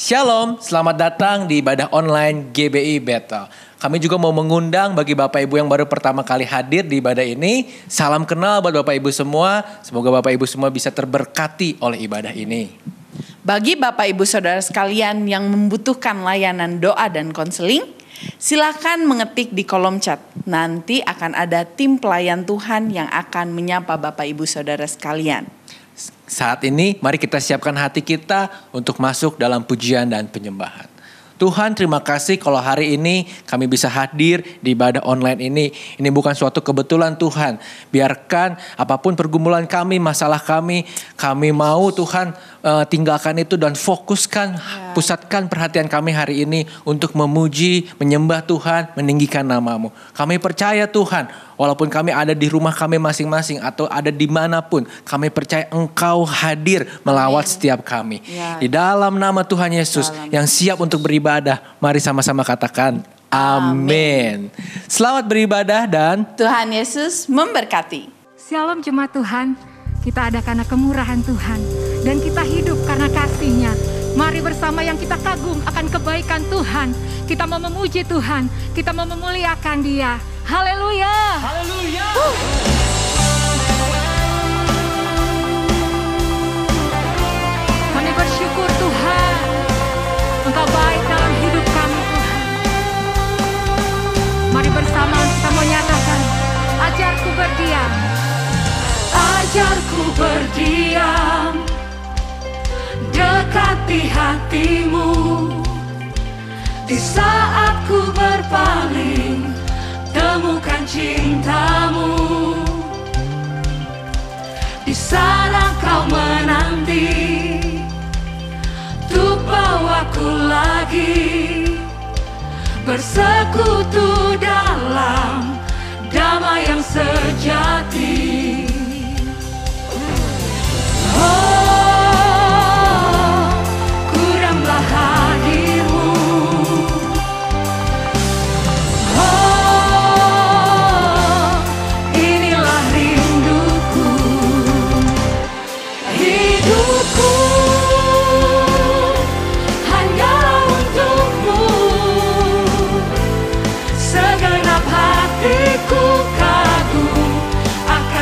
Shalom, selamat datang di ibadah online GBI Bethel. Kami juga mau mengundang bagi Bapak Ibu yang baru pertama kali hadir di ibadah ini. Salam kenal buat Bapak Ibu semua. Semoga Bapak Ibu semua bisa terberkati oleh ibadah ini. Bagi Bapak Ibu Saudara sekalian yang membutuhkan layanan doa dan konseling, silakan mengetik di kolom chat. Nanti akan ada tim pelayan Tuhan yang akan menyapa Bapak Ibu Saudara sekalian. Saat ini mari kita siapkan hati kita untuk masuk dalam pujian dan penyembahan. Tuhan, terima kasih kalau hari ini kami bisa hadir di ibadah online ini. Ini bukan suatu kebetulan Tuhan. Biarkan apapun pergumulan kami, masalah kami mau Tuhan tinggalkan itu dan fokuskan, pusatkan perhatian kami hari ini untuk memuji, menyembah Tuhan, meninggikan nama-Mu. Kami percaya Tuhan, walaupun kami ada di rumah kami masing-masing atau ada dimanapun, kami percaya Engkau hadir melawat setiap kami. Di dalam nama Tuhan Yesus yang siap untuk beribadah, mari sama-sama katakan amin. Selamat beribadah dan Tuhan Yesus memberkati. Shalom jemaat Tuhan, kita ada karena kemurahan Tuhan dan kita hidup karena kasih-Nya. Mari bersama yang kita kagum akan kebaikan Tuhan. Kita mau memuji Tuhan, kita mau memuliakan Dia. Haleluya. haleluya. Kami bersyukur Tuhan, Engkau baik dalam hidup kami Tuhan. Mari bersama kita menyatakan, ajarku berdiam. Ajarku berdiam, dekati hati-Mu. Di saat ku berpaling, temukan cinta-Mu. Di sana Kau menanti, untuk bawaku lagi bersekutu dalam damai yang sejati. Oh, kuranglah hadir-Mu. Oh, inilah rinduku. Hidupku hanyalah untuk-Mu. Segenap hatiku kagum akan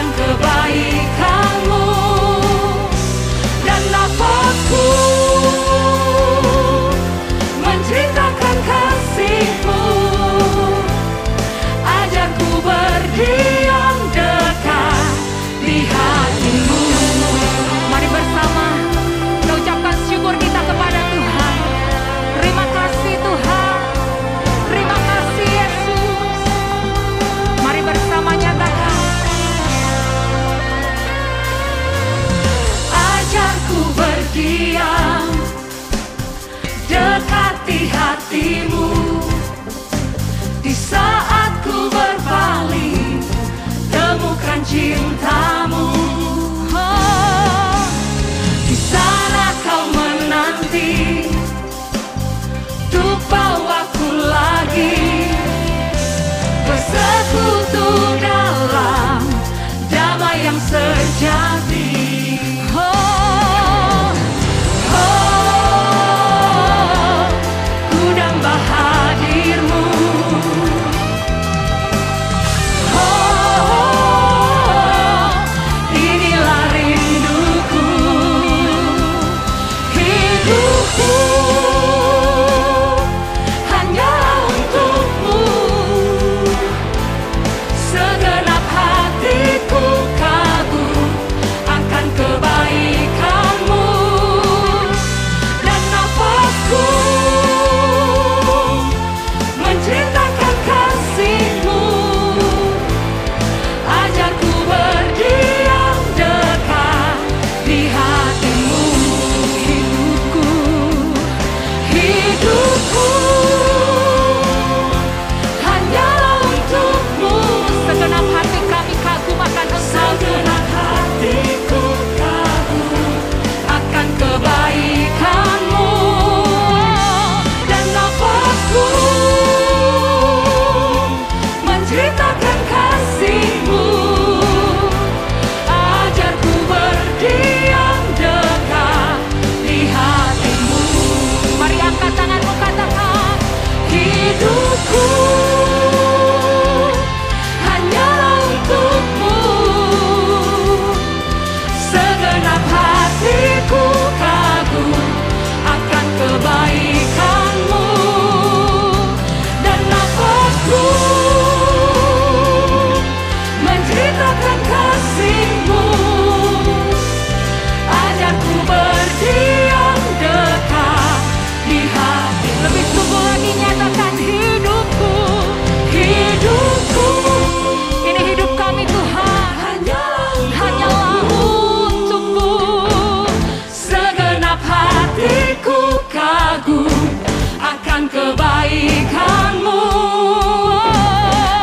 kebaikan-Mu.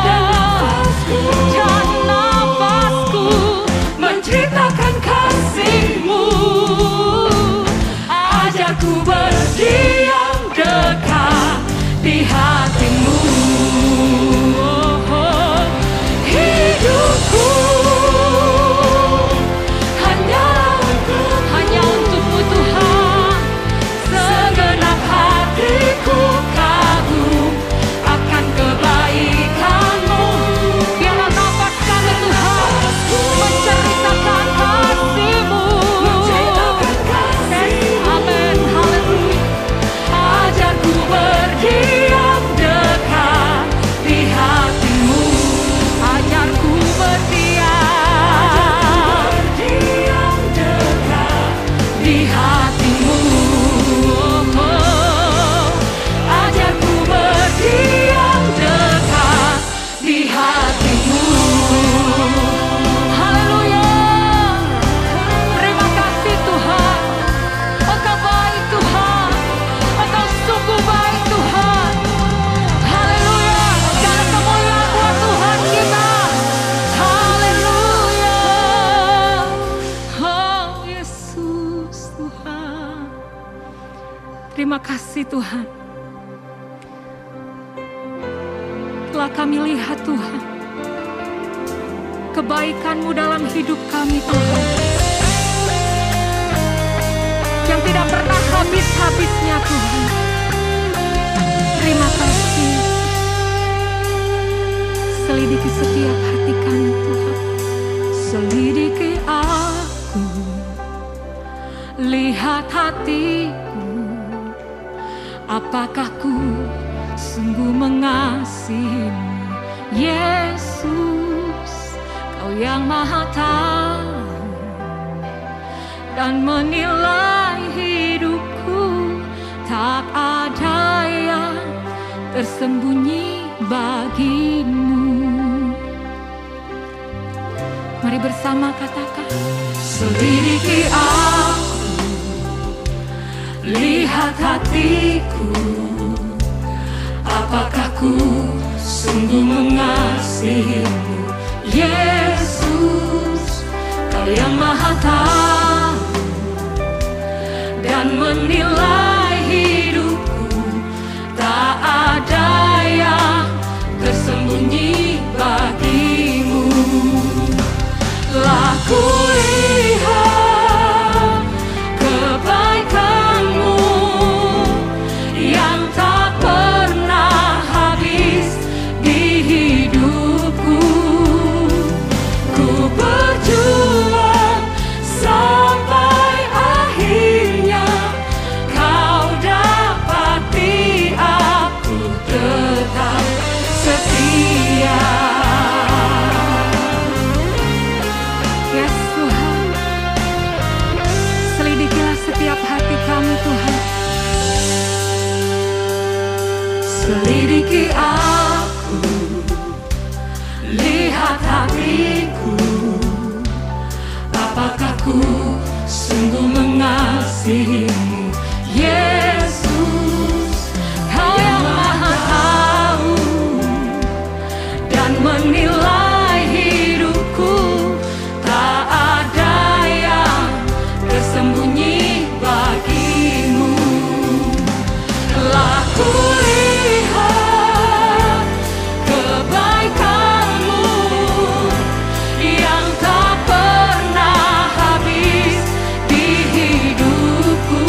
Dan nafasku menceritakan kasih-Mu. Ajarku berdiam dekat di hati-Mu. Hidupku hanya untuk-Mu Tuhan. Segenap hatiku kagum akan kebaikan-Mu. Biarlah nafas kami Tuhan menceritakan kasih-Mu. Amin, haleluya. Ajarku berdiam dekat di hati-Mu. Ajarku berdiam dekat di hati-Mu. Ajarku berdiam dekat di hati-Mu. Haleluya. Terima kasih Tuhan. Engkau baik Tuhan. Engkau sungguh baik Tuhan. Haleluya. Segala kemuliaan buat Tuhan kita. Haleluya. Oh Yesus Tuhan. Terima kasih Tuhan. Telah kami lihat Tuhan kebaikan-Mu dalam hidup kami Tuhan, yang tidak pernah habis-habisnya Tuhan. Terima kasih. Selidiki setiap hati kami Tuhan. Selidiki aku, lihat hatiku. Apakah ku sungguh mengasihi-Mu, Yesus? Kau yang Maha Tahu dan menilai hidupku. Tak ada yang tersembunyi bagi-Mu. Mari bersama katakan, selidiki aku, lihat hatiku. Apakah ku sungguh mengasihi-Mu, Yesus? Kau yang Maha Tahu dan menilai hidupku. Tak ada yang tersembunyi bagi-Mu. Lah ku lihat kebaikan-Mu yang tak pernah habis di hidupku. Ku berjuang sampai akhirnya. Kau dapati aku tetap setia. Yes Tuhan, selidikilah setiap hati kami Tuhan. Selidiki aku, lihat hatiku. Apakah ku sungguh mengasihi-Mu, Yesus? Kau yang Maha Tahu dan menilai hidupku. Tak ada yang tersembunyi bagi-Mu. Lah ku lihat kebaikan-Mu yang tak pernah habis di hidupku.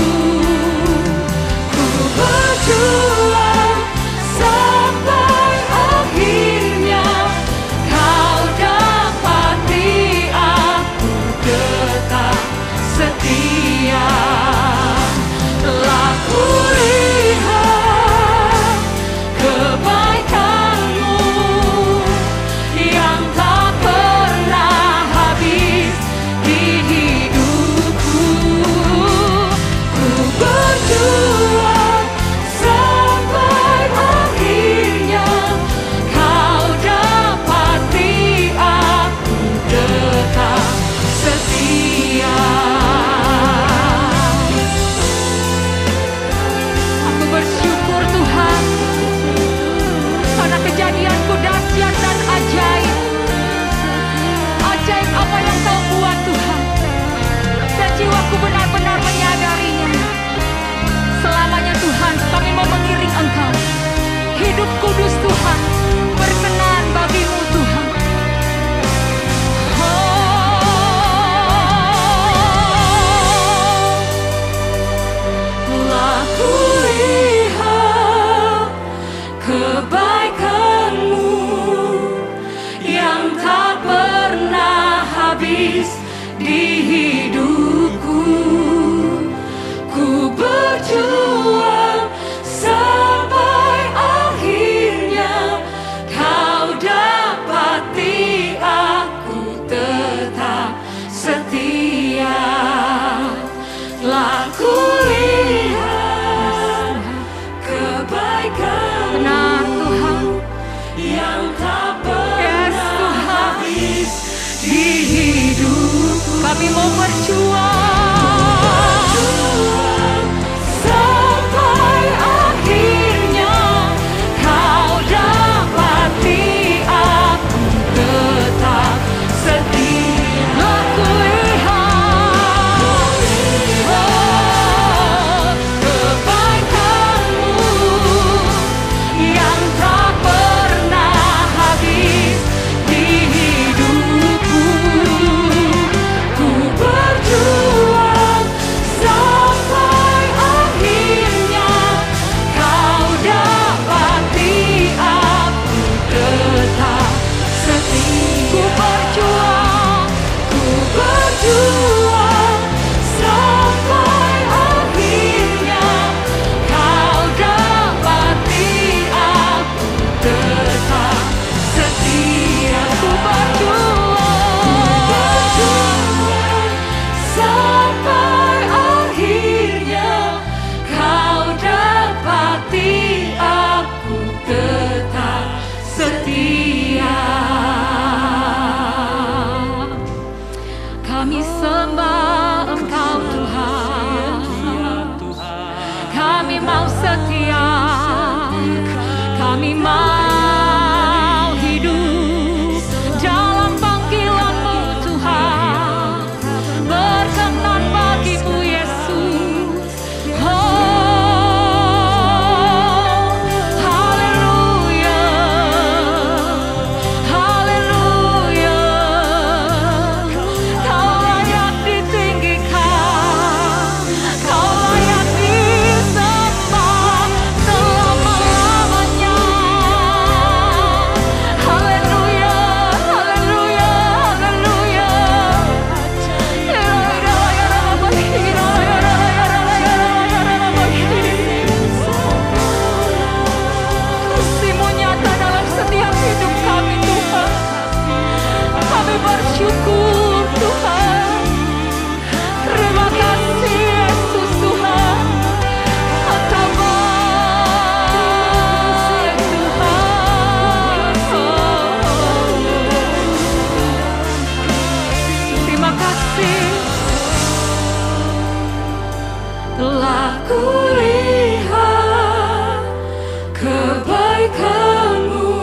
kebaikan-Mu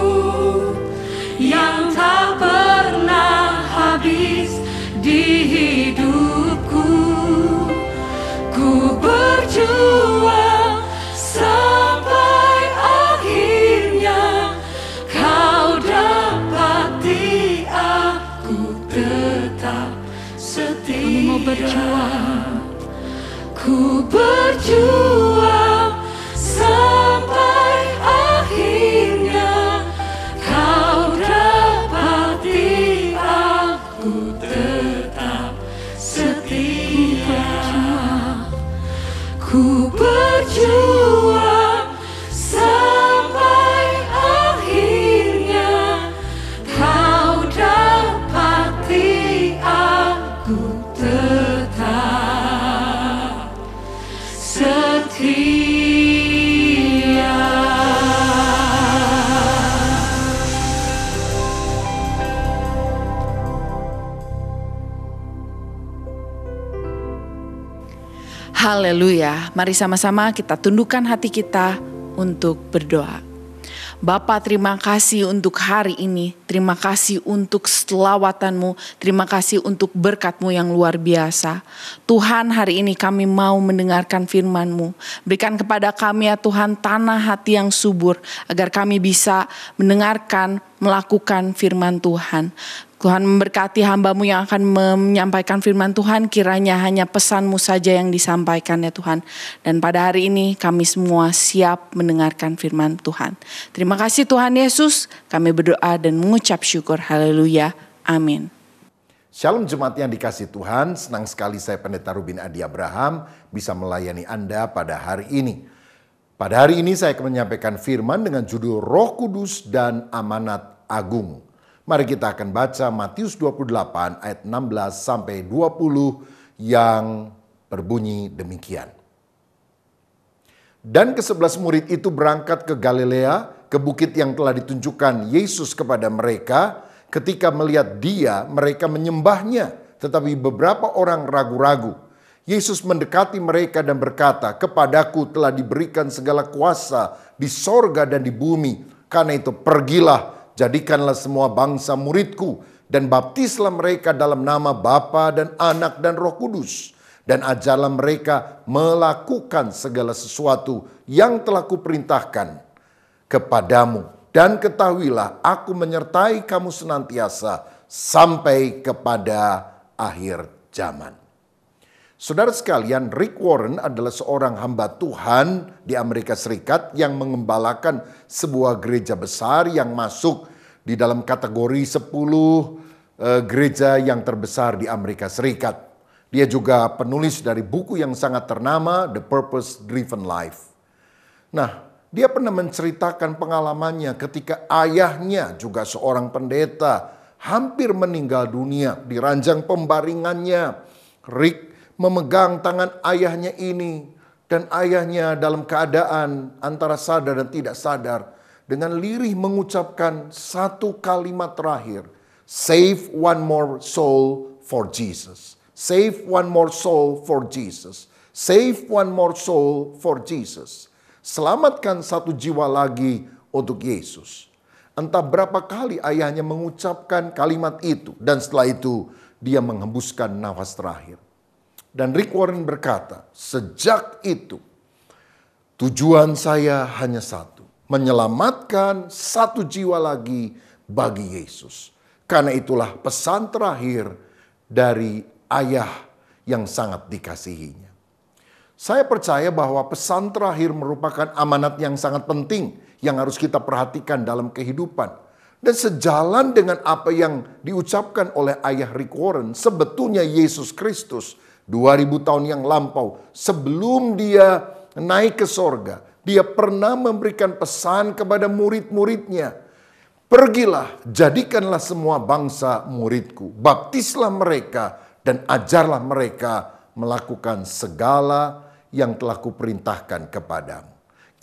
yang tak pernah habis di hidupku. Ku berjuang sampai akhirnya Kau dapati aku tetap setia. Mau berjuang, ku berjuang sampai akhirnya Kau dapati aku tetap setia. Ku berjuang sampai akhirnya Kau dapati aku tetap setia. Haleluya. Mari sama-sama kita tundukkan hati kita untuk berdoa. Bapa, terima kasih untuk hari ini. Terima kasih untuk selawatan-Mu. Terima kasih untuk berkat-Mu yang luar biasa. Tuhan, hari ini kami mau mendengarkan firman-Mu. Berikan kepada kami ya Tuhan tanah hati yang subur, agar kami bisa mendengarkan, melakukan firman Tuhan. Tuhan memberkati hamba-Mu yang akan menyampaikan firman Tuhan, kiranya hanya pesan-Mu saja yang disampaikan ya Tuhan. Dan pada hari ini kami semua siap mendengarkan firman Tuhan. Terima kasih Tuhan Yesus, kami berdoa dan mengucap syukur. Haleluya. Amin. Shalom jemaat yang dikasih Tuhan, senang sekali saya Pendeta Rubin Adi Abraham bisa melayani Anda pada hari ini. Pada hari ini saya akan menyampaikan firman dengan judul Roh Kudus dan Amanat Agung. Mari kita akan baca Matius 28 ayat 16 sampai 20 yang berbunyi demikian. Dan ke-11 murid itu berangkat ke Galilea, ke bukit yang telah ditunjukkan Yesus kepada mereka. Ketika melihat Dia, mereka menyembahnya, tetapi beberapa orang ragu-ragu. Yesus mendekati mereka dan berkata, "Kepadaku telah diberikan segala kuasa di sorga dan di bumi. Karena itu pergilah, jadikanlah semua bangsa muridku dan baptislah mereka dalam nama Bapa dan Anak dan Roh Kudus. Dan ajarlah mereka melakukan segala sesuatu yang telah kuperintahkan kepadamu. Dan ketahuilah aku menyertai kamu senantiasa sampai kepada akhir zaman." Saudara sekalian, Rick Warren adalah seorang hamba Tuhan di Amerika Serikat yang mengembalakan sebuah gereja besar yang masuk di dalam kategori 10 gereja yang terbesar di Amerika Serikat. Dia juga penulis dari buku yang sangat ternama, The Purpose Driven Life. Nah, dia pernah menceritakan pengalamannya ketika ayahnya juga seorang pendeta hampir meninggal dunia di ranjang pembaringannya. Rick memegang tangan ayahnya ini dan ayahnya dalam keadaan antara sadar dan tidak sadar dengan lirih mengucapkan satu kalimat terakhir, "Save one more soul for Jesus. Save one more soul for Jesus. Save one more soul for Jesus." Selamatkan satu jiwa lagi untuk Yesus. Entah berapa kali ayahnya mengucapkan kalimat itu dan setelah itu dia menghembuskan nafas terakhir. Dan Rick Warren berkata, "Sejak itu tujuan saya hanya satu, menyelamatkan satu jiwa lagi bagi Yesus. Karena itulah pesan terakhir dari ayah yang sangat dikasihinya." Saya percaya bahwa pesan terakhir merupakan amanat yang sangat penting yang harus kita perhatikan dalam kehidupan. Dan sejalan dengan apa yang diucapkan oleh ayah Rick Warren, sebetulnya Yesus Kristus 2000 tahun yang lampau, sebelum dia naik ke sorga, dia pernah memberikan pesan kepada murid-muridnya. "Pergilah, jadikanlah semua bangsa muridku, baptislah mereka dan ajarlah mereka melakukan segala yang telah kuperintahkan kepadamu."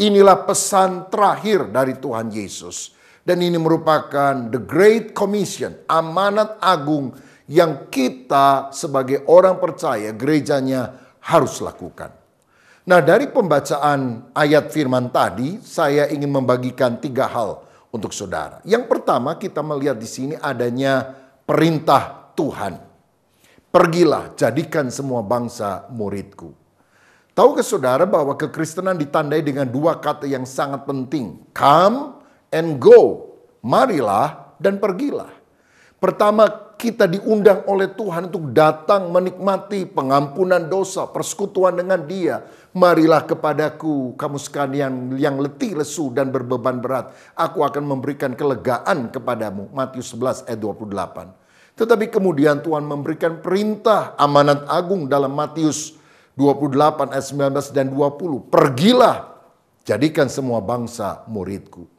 Inilah pesan terakhir dari Tuhan Yesus. Dan ini merupakan the Great Commission, amanat agung yang kita sebagai orang percaya gerejanya harus lakukan. Nah, dari pembacaan ayat firman tadi, saya ingin membagikan 3 hal untuk saudara. Yang pertama, kita melihat di sini adanya perintah Tuhan. Pergilah, jadikan semua bangsa muridku. Tahukah saudara bahwa kekristenan ditandai dengan 2 kata yang sangat penting. Come and go. Marilah dan pergilah. Pertama, kita diundang oleh Tuhan untuk datang menikmati pengampunan dosa, persekutuan dengan Dia. Marilah kepadaku, kamu sekalian yang letih, lesu, dan berbeban berat. Aku akan memberikan kelegaan kepadamu. Matius 11 ayat 28. Tetapi kemudian Tuhan memberikan perintah amanat agung dalam Matius 28 ayat 19 dan 20. Pergilah, jadikan semua bangsa muridku.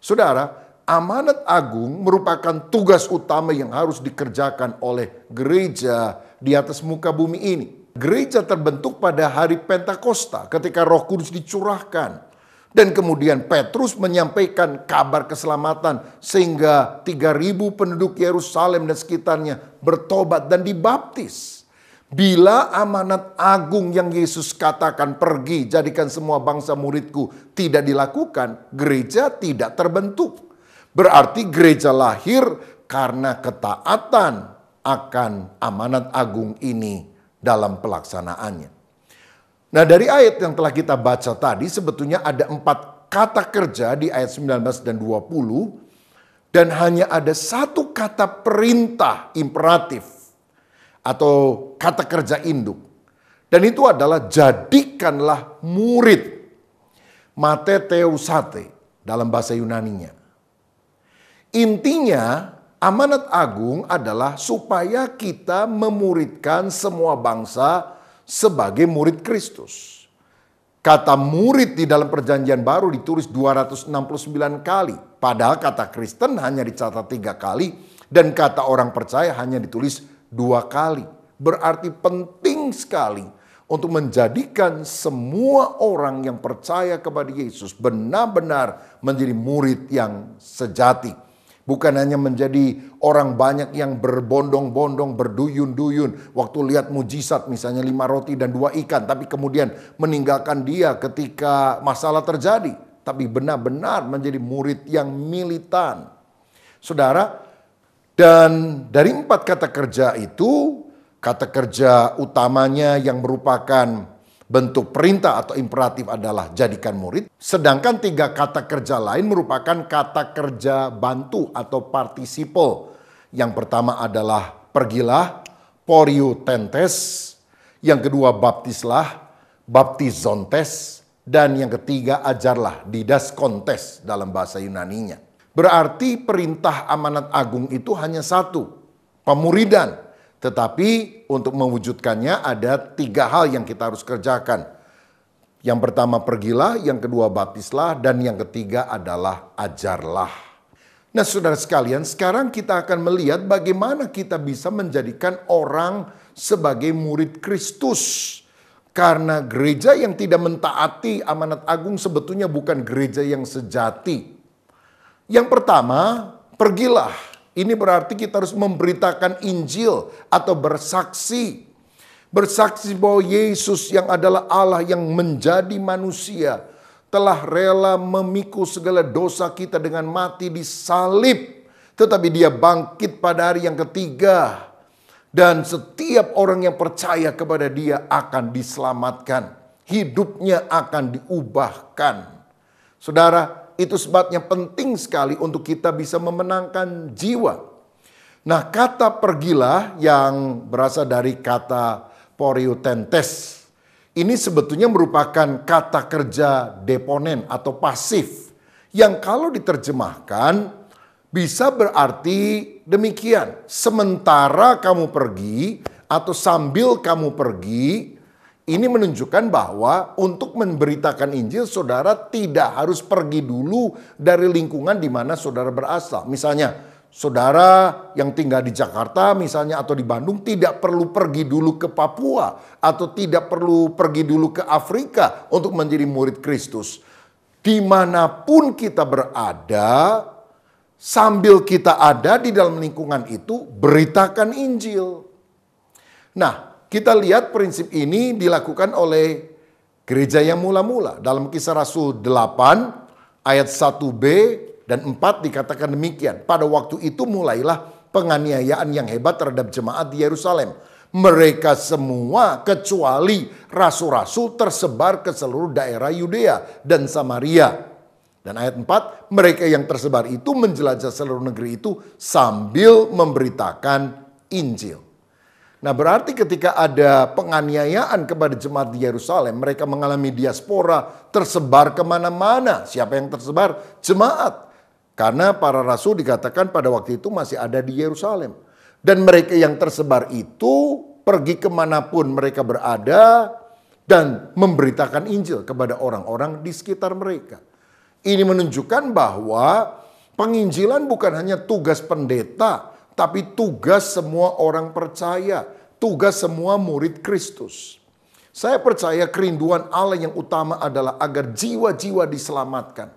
Saudara, amanat agung merupakan tugas utama yang harus dikerjakan oleh gereja di atas muka bumi ini. Gereja terbentuk pada hari Pentakosta ketika Roh Kudus dicurahkan. Dan kemudian Petrus menyampaikan kabar keselamatan sehingga 3.000 penduduk Yerusalem dan sekitarnya bertobat dan dibaptis. Bila amanat agung yang Yesus katakan pergi jadikan semua bangsa muridku tidak dilakukan, gereja tidak terbentuk. Berarti gereja lahir karena ketaatan akan amanat agung ini dalam pelaksanaannya. Nah, dari ayat yang telah kita baca tadi sebetulnya ada 4 kata kerja di ayat 19 dan 20. Dan hanya ada 1 kata perintah imperatif atau kata kerja induk. Dan itu adalah jadikanlah murid. Matetheusate dalam bahasa Yunaninya. Intinya, amanat agung adalah supaya kita memuridkan semua bangsa sebagai murid Kristus. Kata murid di dalam perjanjian baru ditulis 269 kali. Padahal kata Kristen hanya dicatat 3 kali. Dan kata orang percaya hanya ditulis 2 kali. Berarti penting sekali untuk menjadikan semua orang yang percaya kepada Yesus benar-benar menjadi murid yang sejati. Bukan hanya menjadi orang banyak yang berbondong-bondong, berduyun-duyun. Waktu lihat mujizat misalnya 5 roti dan 2 ikan. Tapi kemudian meninggalkan dia ketika masalah terjadi. Tapi benar-benar menjadi murid yang militan. Saudara, dan dari 4 kata kerja itu, kata kerja utamanya yang merupakan bentuk perintah atau imperatif adalah jadikan murid. Sedangkan 3 kata kerja lain merupakan kata kerja bantu atau partisipal. Yang pertama adalah pergilah, poriutentes. Yang kedua baptislah, baptizontes. Dan yang ketiga ajarlah, didaskontes dalam bahasa Yunaninya. Berarti perintah amanat agung itu hanya 1, pemuridan. Tetapi untuk mewujudkannya ada 3 hal yang kita harus kerjakan. Yang pertama pergilah, yang kedua baptislah, dan yang ketiga adalah ajarlah. Nah saudara sekalian, sekarang kita akan melihat bagaimana kita bisa menjadikan orang sebagai murid Kristus. Karena gereja yang tidak mentaati amanat agung sebetulnya bukan gereja yang sejati. Yang pertama, pergilah. Ini berarti kita harus memberitakan Injil atau bersaksi. Bersaksi bahwa Yesus yang adalah Allah yang menjadi manusia telah rela memikul segala dosa kita dengan mati di salib. Tetapi dia bangkit pada hari yang ketiga. Dan setiap orang yang percaya kepada dia akan diselamatkan. Hidupnya akan diubahkan. Saudara, itu sebabnya penting sekali untuk kita bisa memenangkan jiwa. Nah, kata pergilah yang berasal dari kata poriutentes. Ini sebetulnya merupakan kata kerja deponen atau pasif. Yang kalau diterjemahkan bisa berarti demikian. Sementara kamu pergi atau sambil kamu pergi, ini menunjukkan bahwa untuk memberitakan Injil, saudara tidak harus pergi dulu dari lingkungan di mana saudara berasal. Misalnya, saudara yang tinggal di Jakarta misalnya atau di Bandung tidak perlu pergi dulu ke Papua atau tidak perlu pergi dulu ke Afrika untuk menjadi murid Kristus. Dimanapun kita berada, sambil kita ada di dalam lingkungan itu, beritakan Injil. Nah, kita lihat prinsip ini dilakukan oleh Gereja yang mula-mula dalam Kisah Rasul 8 ayat 1b dan 4 dikatakan demikian. Pada waktu itu mulailah penganiayaan yang hebat terhadap jemaat di Yerusalem. Mereka semua kecuali rasul-rasul tersebar ke seluruh daerah Yudea dan Samaria. Dan ayat 4, mereka yang tersebar itu menjelajah seluruh negeri itu sambil memberitakan Injil. Nah, berarti ketika ada penganiayaan kepada jemaat di Yerusalem, mereka mengalami diaspora, tersebar kemana-mana. Siapa yang tersebar? Jemaat. Karena para rasul dikatakan pada waktu itu masih ada di Yerusalem. Dan mereka yang tersebar itu pergi kemanapun mereka berada dan memberitakan Injil kepada orang-orang di sekitar mereka. Ini menunjukkan bahwa penginjilan bukan hanya tugas pendeta, tapi tugas semua orang percaya, tugas semua murid Kristus. Saya percaya kerinduan Allah yang utama adalah agar jiwa-jiwa diselamatkan.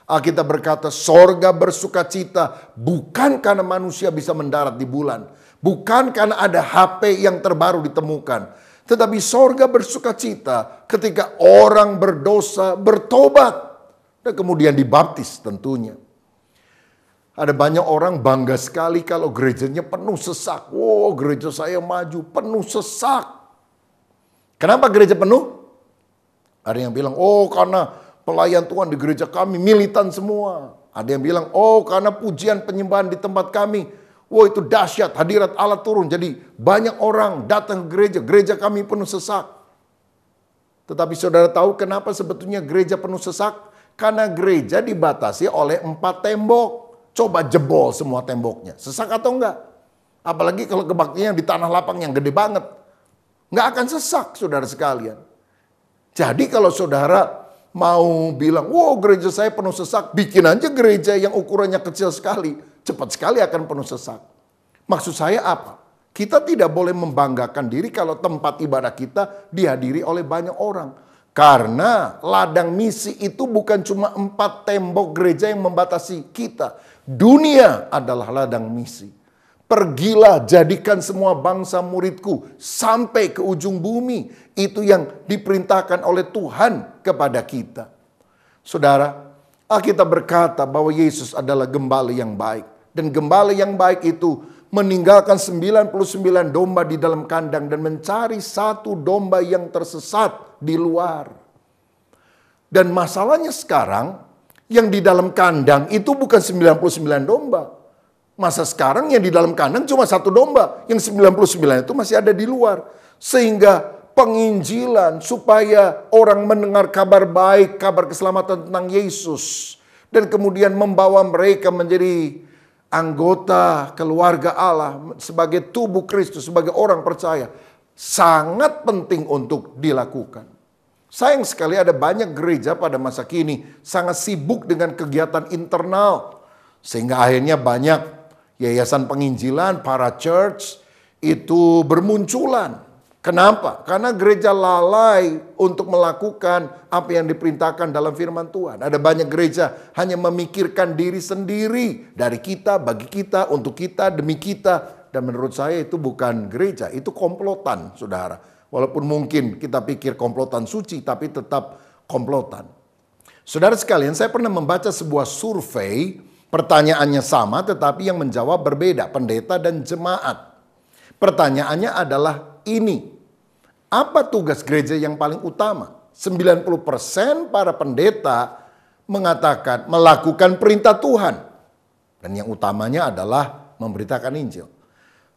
Alkitab berkata, sorga bersuka cita bukan karena manusia bisa mendarat di bulan, bukan karena ada HP yang terbaru ditemukan, tetapi sorga bersuka cita ketika orang berdosa bertobat dan kemudian dibaptis tentunya. Ada banyak orang bangga sekali kalau gerejanya penuh sesak. Wow, gereja saya maju, penuh sesak. Kenapa gereja penuh? Ada yang bilang, oh karena pelayan Tuhan di gereja kami militan semua. Ada yang bilang, oh karena pujian penyembahan di tempat kami. Wow, itu dahsyat, hadirat Allah turun. Jadi banyak orang datang ke gereja kami penuh sesak. Tetapi saudara tahu kenapa sebetulnya gereja penuh sesak? Karena gereja dibatasi oleh 4 tembok. Coba jebol semua temboknya. Sesak atau enggak? Apalagi kalau kebaktian di tanah lapang yang gede banget. Enggak akan sesak, saudara sekalian. Jadi kalau saudara mau bilang, wow gereja saya penuh sesak, bikin aja gereja yang ukurannya kecil sekali. Cepat sekali akan penuh sesak. Maksud saya apa? Kita tidak boleh membanggakan diri kalau tempat ibadah kita dihadiri oleh banyak orang. Karena ladang misi itu bukan cuma 4 tembok gereja yang membatasi kita. Dunia adalah ladang misi. Pergilah, jadikan semua bangsa muridku sampai ke ujung bumi. Itu yang diperintahkan oleh Tuhan kepada kita. Saudara, Alkitab berkata bahwa Yesus adalah gembala yang baik. Dan gembala yang baik itu meninggalkan 99 domba di dalam kandang dan mencari 1 domba yang tersesat di luar. Dan masalahnya sekarang, yang di dalam kandang itu bukan 99 domba. Masa sekarang yang di dalam kandang cuma 1 domba. Yang 99 itu masih ada di luar. Sehingga penginjilan supaya orang mendengar kabar baik, kabar keselamatan tentang Yesus. Dan kemudian membawa mereka menjadi anggota keluarga Allah sebagai tubuh Kristus, sebagai orang percaya. Sangat penting untuk dilakukan. Sayang sekali ada banyak gereja pada masa kini sangat sibuk dengan kegiatan internal. Sehingga akhirnya banyak yayasan penginjilan, para church itu bermunculan. Kenapa? Karena gereja lalai untuk melakukan apa yang diperintahkan dalam firman Tuhan. Ada banyak gereja hanya memikirkan diri sendiri. Dari kita, bagi kita, untuk kita, demi kita. Dan menurut saya itu bukan gereja, itu komplotan, saudara. Walaupun mungkin kita pikir komplotan suci, tapi tetap komplotan. Saudara sekalian, saya pernah membaca sebuah survei, pertanyaannya sama tetapi yang menjawab berbeda, pendeta dan jemaat. Pertanyaannya adalah ini, apa tugas gereja yang paling utama? 90% para pendeta mengatakan melakukan perintah Tuhan. Dan yang utamanya adalah memberitakan Injil.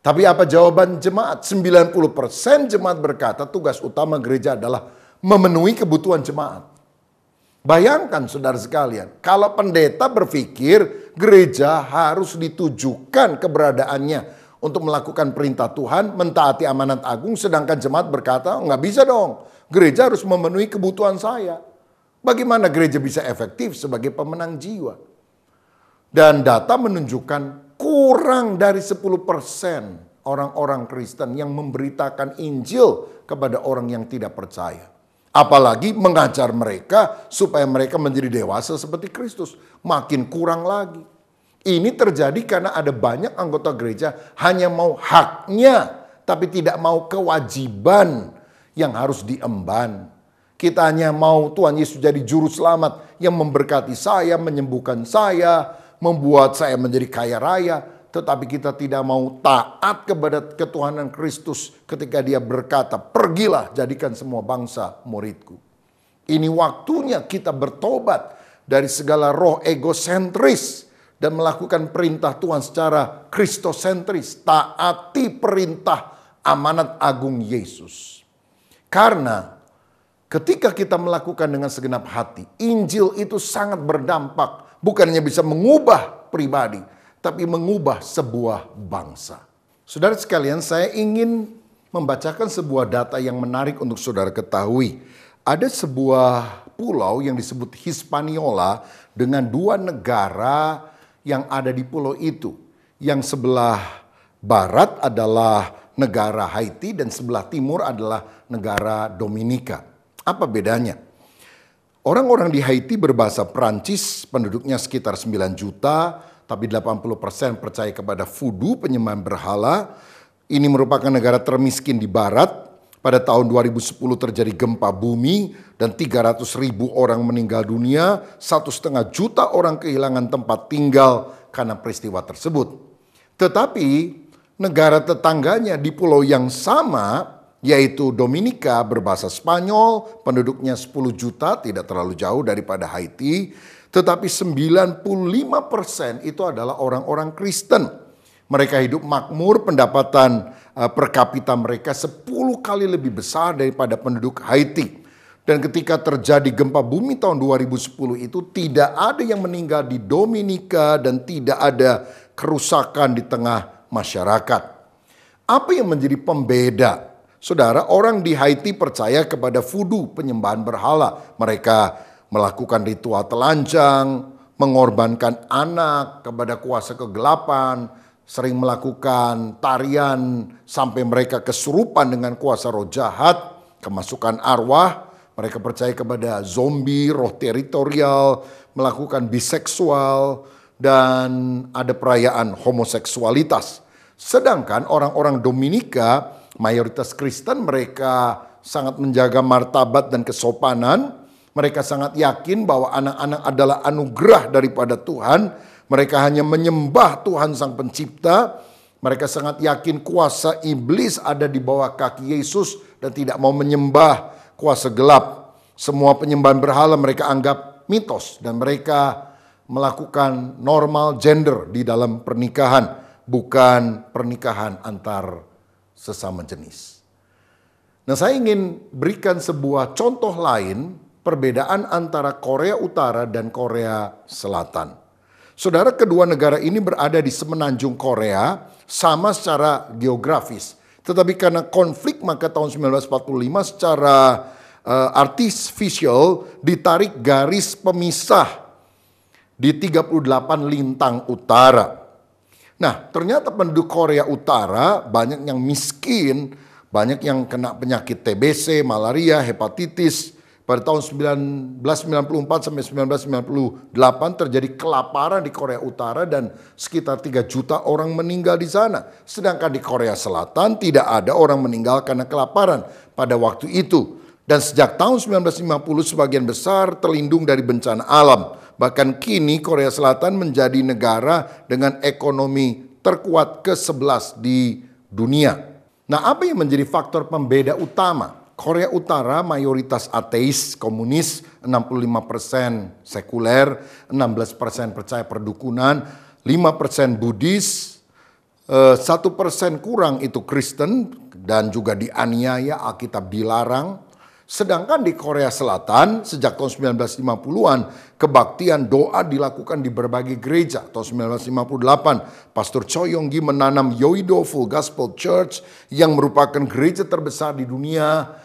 Tapi apa jawaban jemaat? 90% jemaat berkata tugas utama gereja adalah memenuhi kebutuhan jemaat. Bayangkan saudara sekalian, kalau pendeta berpikir gereja harus ditujukan keberadaannya untuk melakukan perintah Tuhan, mentaati amanat agung, sedangkan jemaat berkata, nggak bisa dong, gereja harus memenuhi kebutuhan saya. Bagaimana gereja bisa efektif sebagai pemenang jiwa? Dan data menunjukkan kurang dari 10% orang-orang Kristen yang memberitakan Injil kepada orang yang tidak percaya. Apalagi mengajar mereka supaya mereka menjadi dewasa seperti Kristus. Makin kurang lagi. Ini terjadi karena ada banyak anggota gereja hanya mau haknya, tapi tidak mau kewajiban yang harus diemban. Kita hanya mau Tuhan Yesus jadi juru selamat yang memberkati saya, menyembuhkan saya, membuat saya menjadi kaya raya. Tetapi kita tidak mau taat kepada ketuhanan Kristus ketika Dia berkata, pergilah jadikan semua bangsa muridku. Ini waktunya kita bertobat dari segala roh egosentris dan melakukan perintah Tuhan secara kristosentris. Taati perintah amanat agung Yesus. Karena ketika kita melakukan dengan segenap hati, Injil itu sangat berdampak. Bukannya bisa mengubah pribadi, tapi mengubah sebuah bangsa. Saudara sekalian, saya ingin membacakan sebuah data yang menarik untuk saudara ketahui. Ada sebuah pulau yang disebut Hispaniola dengan 2 negara yang ada di pulau itu. Yang sebelah barat adalah negara Haiti dan sebelah timur adalah negara Dominika. Apa bedanya? Orang-orang di Haiti berbahasa Prancis, penduduknya sekitar 9 juta, tapi 80% percaya kepada voodoo, penyembahan berhala. Ini merupakan negara termiskin di barat. Pada tahun 2010 terjadi gempa bumi dan 300.000 orang meninggal dunia, 1,5 juta orang kehilangan tempat tinggal karena peristiwa tersebut. Tetapi negara tetangganya di pulau yang sama, yaitu Dominika, berbahasa Spanyol, penduduknya 10 juta, tidak terlalu jauh daripada Haiti. Tetapi 95% itu adalah orang-orang Kristen. Mereka hidup makmur, pendapatan per kapita mereka 10 kali lebih besar daripada penduduk Haiti. Dan ketika terjadi gempa bumi tahun 2010 itu tidak ada yang meninggal di Dominika dan tidak ada kerusakan di tengah masyarakat. Apa yang menjadi pembeda? Saudara, orang di Haiti percaya kepada voodoo, penyembahan berhala. Mereka melakukan ritual telanjang, mengorbankan anak kepada kuasa kegelapan, sering melakukan tarian sampai mereka kesurupan dengan kuasa roh jahat, kemasukan arwah. Mereka percaya kepada zombie, roh teritorial, melakukan biseksual, dan ada perayaan homoseksualitas. Sedangkan orang-orang Dominika, mayoritas Kristen, mereka sangat menjaga martabat dan kesopanan. Mereka sangat yakin bahwa anak-anak adalah anugerah daripada Tuhan. Mereka hanya menyembah Tuhan Sang Pencipta. Mereka sangat yakin kuasa iblis ada di bawah kaki Yesus dan tidak mau menyembah kuasa gelap. Semua penyembahan berhala mereka anggap mitos dan mereka melakukan normal gender di dalam pernikahan, bukan pernikahan antar sesama jenis. Nah, saya ingin berikan sebuah contoh lain perbedaan antara Korea Utara dan Korea Selatan. Saudara, kedua negara ini berada di semenanjung Korea, sama secara geografis. Tetapi karena konflik maka tahun 1945 secara artificial ditarik garis pemisah di 38 lintang utara. Nah, ternyata penduduk Korea Utara banyak yang miskin, banyak yang kena penyakit TBC, malaria, hepatitis. Pada tahun 1994 sampai 1998 terjadi kelaparan di Korea Utara dan sekitar 3 juta orang meninggal di sana. Sedangkan di Korea Selatan tidak ada orang meninggal karena kelaparan pada waktu itu. Dan sejak tahun 1950 sebagian besar terlindung dari bencana alam. Bahkan kini Korea Selatan menjadi negara dengan ekonomi terkuat ke-11 di dunia. Nah, apa yang menjadi faktor pembeda utama? Korea Utara mayoritas ateis, komunis, 65% sekuler, 16% percaya perdukunan, 5% Buddhis, 1% kurang itu Kristen dan juga dianiaya, Alkitab dilarang. Sedangkan di Korea Selatan sejak tahun 1950-an kebaktian doa dilakukan di berbagai gereja. Tahun 1958 Pastor Choi Yong-gi menanam Yoido Full Gospel Church yang merupakan gereja terbesar di dunia